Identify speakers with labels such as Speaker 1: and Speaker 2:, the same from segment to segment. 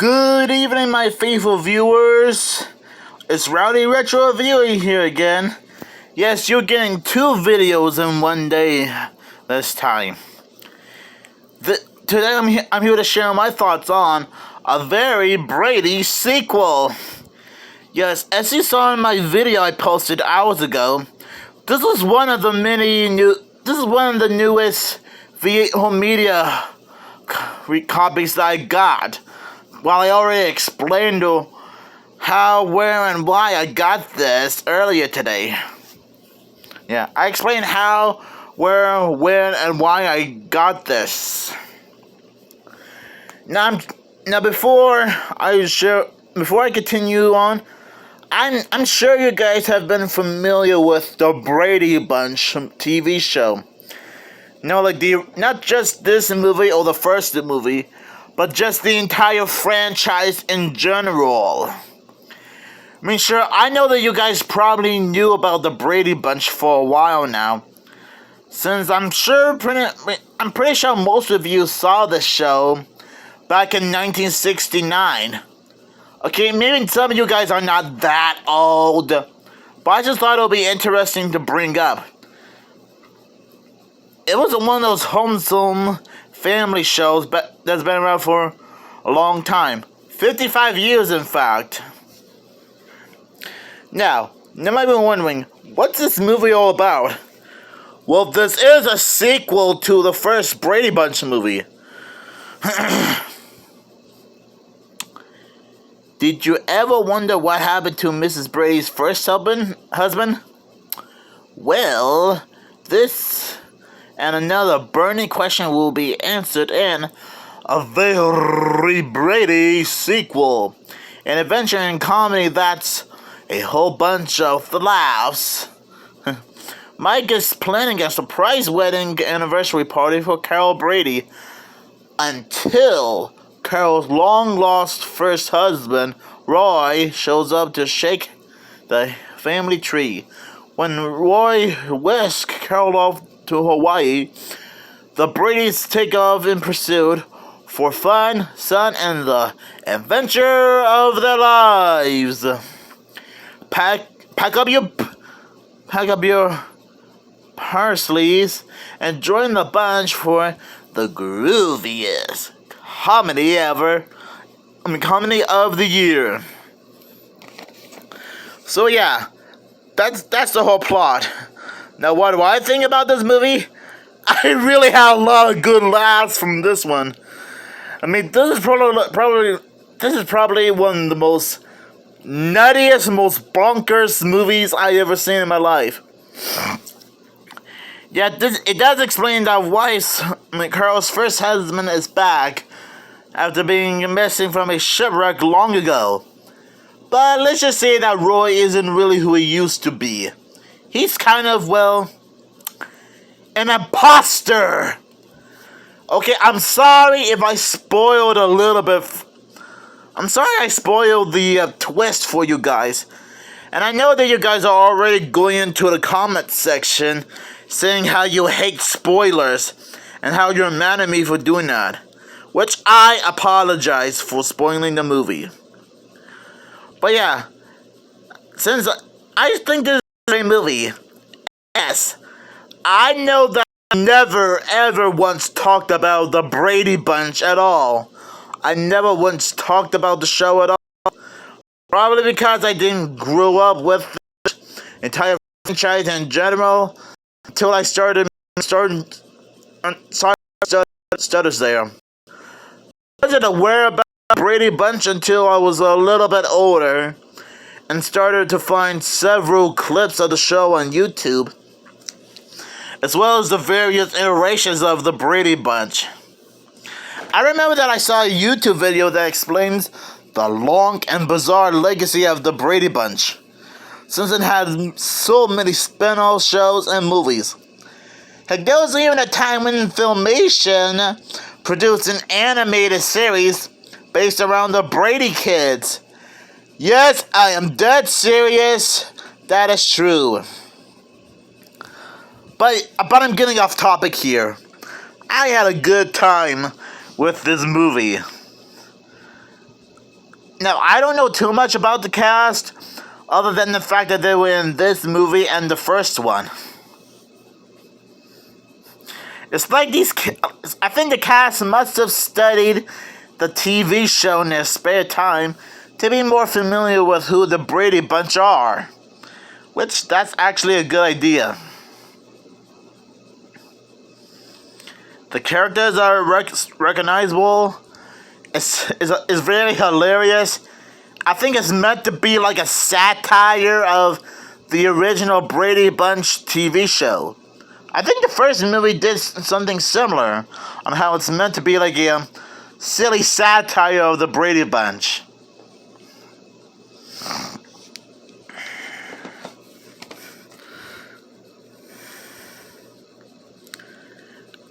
Speaker 1: Good evening, my faithful viewers. It's Rowdy Retro Viewing here again. Yes, you're getting two videos in one day this time. Today I'm here to share my thoughts on a very Brady sequel. Yes, as you saw in my video I posted hours ago, this is one of the newest V8 home media copies that I got. While I already explained how, where, and why I got this earlier today. Yeah, I explained how, where, when, and why I got this. Now before I continue on, I'm sure you guys have been familiar with the Brady Bunch TV show. Not just this movie or the first movie, but just the entire franchise in general. I know that you guys probably knew about the Brady Bunch for a while now, since I'm pretty sure most of you saw the show back in 1969. Okay, maybe some of you guys are not that old, but I just thought it would be interesting to bring up. It was one of those wholesome family shows that's been around for a long time. 55 years, in fact. Now, you might be wondering, what's this movie all about? Well, this is a sequel to the first Brady Bunch movie. Did you ever wonder what happened to Mrs. Brady's first husband? Well, this and another burning question will be answered in a very Brady sequel. An adventure and comedy that's a whole bunch of laughs. Mike is planning a surprise wedding anniversary party for Carol Brady until Carol's long-lost first husband, Roy, shows up to shake the family tree. When Roy whisks Carol off to Hawaii, the Bradys take off in pursuit for fun, sun, and the adventure of their lives. Pack up your parsleys and join the bunch for the grooviest comedy of the year. So yeah, that's the whole plot. Now, what do I think about this movie? I really had a lot of good laughs from this one. This is probably one of the most nuttiest, most bonkers movies I ever seen in my life. Yeah, it does explain that Carl's first husband is back after being missing from a shipwreck long ago. But let's just say that Roy isn't really who he used to be. He's kind of, an imposter. Okay, I'm sorry if I spoiled a little bit. I'm sorry I spoiled the twist for you guys. And I know that you guys are already going into the comment section saying how you hate spoilers and how you're mad at me for doing that. Which I apologize for spoiling the movie. But yeah, since I think this is a great movie, yes, I know that I never ever once talked about the Brady Bunch at all. I never once talked about the show at all. Probably because I didn't grow up with the entire franchise in general until I started studies there. I wasn't aware about Brady Bunch until I was a little bit older and started to find several clips of the show on YouTube, as well as the various iterations of the Brady Bunch. I remember that I saw a YouTube video that explains the long and bizarre legacy of the Brady Bunch, since it had so many spin-off shows and movies. Heck, there was even a time when Filmation produced an animated series based around the Brady kids. Yes, I am dead serious. That is true. But I'm getting off topic here. I had a good time with this movie. Now, I don't know too much about the cast, other than the fact that they were in this movie and the first one. It's like I think the cast must have studied the TV show in their spare time to be more familiar with who the Brady Bunch are. Which, that's actually a good idea. The characters are recognizable. It's very hilarious. I think it's meant to be like a satire of the original Brady Bunch TV show. I think the first movie did something similar on how it's meant to be like a silly satire of the Brady Bunch.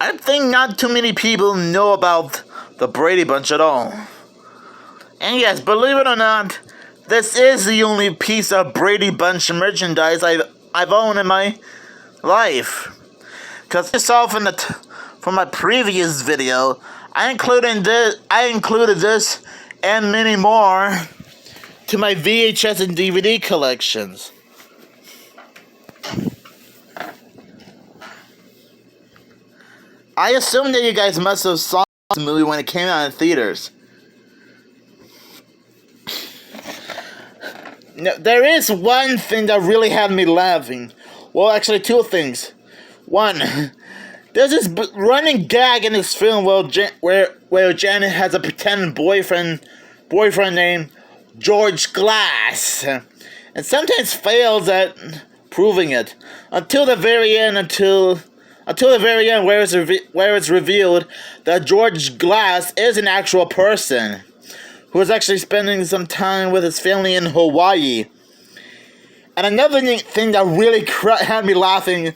Speaker 1: I think not too many people know about the Brady Bunch at all. And yes, believe it or not, this is the only piece of Brady Bunch merchandise I've owned in my life. Because you saw from my previous video, I included this and many more to my VHS and DVD collections. I assume that you guys must have saw this movie when it came out in theaters. Now, there is one thing that really had me laughing. Well, actually, two things. One, there's this running gag in this film where Janet has a pretend boyfriend named George Glass, and sometimes fails at proving it until the very end. Where it's revealed that George Glass is an actual person who is actually spending some time with his family in Hawaii. And another thing that really had me laughing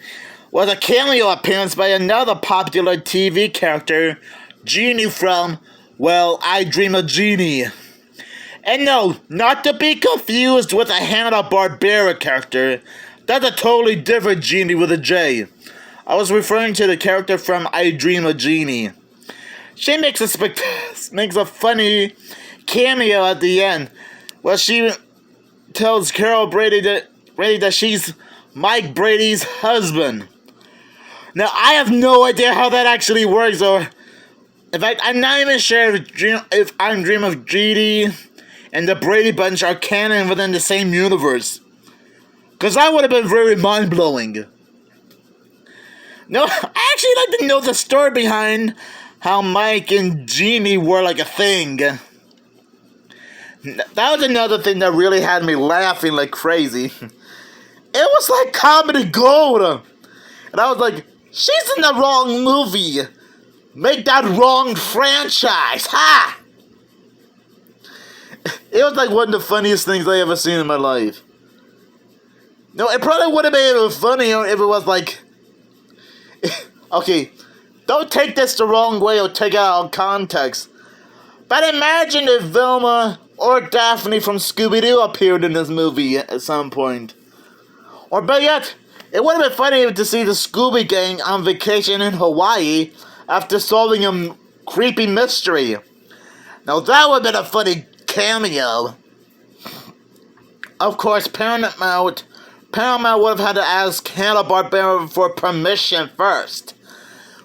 Speaker 1: was a cameo appearance by another popular TV character, Jeannie from, well, I Dream of Jeannie. And no, not to be confused with a Hanna-Barbera character. That's a totally different Jeannie with a J. I was referring to the character from I Dream of Jeannie. She makes a funny cameo at the end, where she tells Carol Brady that she's Mike Brady's husband. Now, I have no idea how that actually works, or in fact, I'm not even sure if I Dream of Jeannie and the Brady Bunch are canon within the same universe. Because that would have been very mind-blowing. No, I actually like to know the story behind how Mike and Jeannie were like a thing. That was another thing that really had me laughing like crazy. It was like comedy gold. And I was like, she's in the wrong movie. Make that wrong franchise. Ha! It was like one of the funniest things I ever seen in my life. No, it probably would have been even funnier if it was like... Okay, don't take this the wrong way or take it out of context. But imagine if Velma or Daphne from Scooby-Doo appeared in this movie at some point. Or better yet, it would have been funny to see the Scooby Gang on vacation in Hawaii after solving a creepy mystery. Now that would have been a funny cameo. Of course, Paramount would have had to ask Hanna-Barbera for permission first.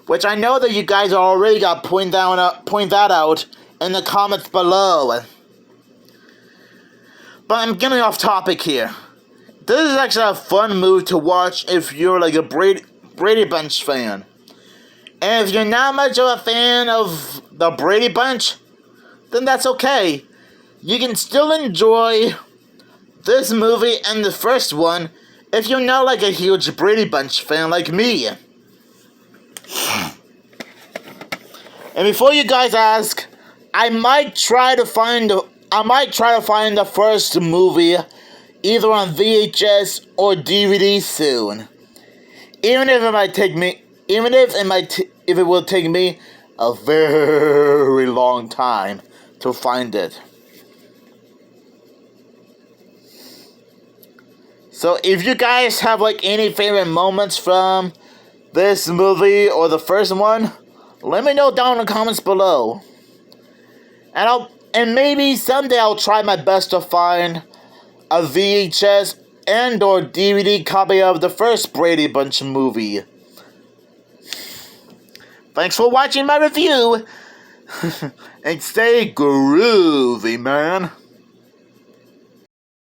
Speaker 1: Which I know that you guys already got point that out in the comments below. But I'm getting off topic here. This is actually a fun movie to watch if you're like a Brady Bunch fan. And if you're not much of a fan of the Brady Bunch, then that's okay. You can still enjoy this movie and the first one if you're not like a huge Brady Bunch fan like me. And before you guys ask, I might try to find the first movie either on VHS or DVD soon. Even if it will take me a very long time to find it. So if you guys have like any favorite moments from this movie or the first one, let me know down in the comments below. And And maybe someday I'll try my best to find a VHS and or DVD copy of the first Brady Bunch movie. Thanks for watching my review. And stay groovy, man.